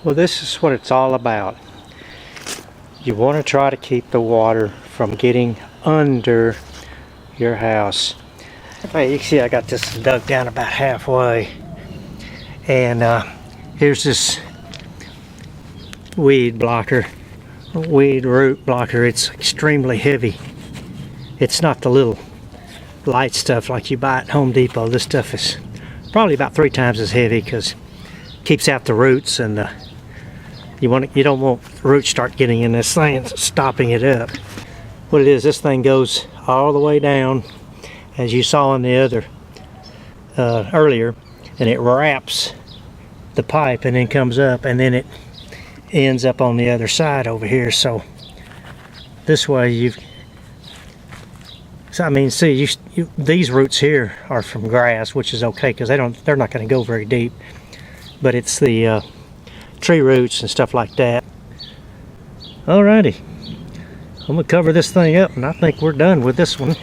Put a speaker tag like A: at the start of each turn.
A: Well, this is what it's all about. You want to try to keep the water from getting under your house. Hey, you can see I got this dug down about halfway, and here's this weed root blocker. It's extremely heavy. It's not the little light stuff like you buy at Home Depot. This stuff is probably about 3 times as heavy because it keeps out the roots, and you don't want the roots start getting in this thing and stopping it up. What it is, this thing goes all the way down, as you saw in the other earlier, and it wraps the pipe and then comes up, and then it ends up on the other side over here. So this way these roots here are from grass, which is okay because they're not going to go very deep, but it's the tree roots and stuff like that. Alrighty, I'm gonna cover this thing up, and I think we're done with this one.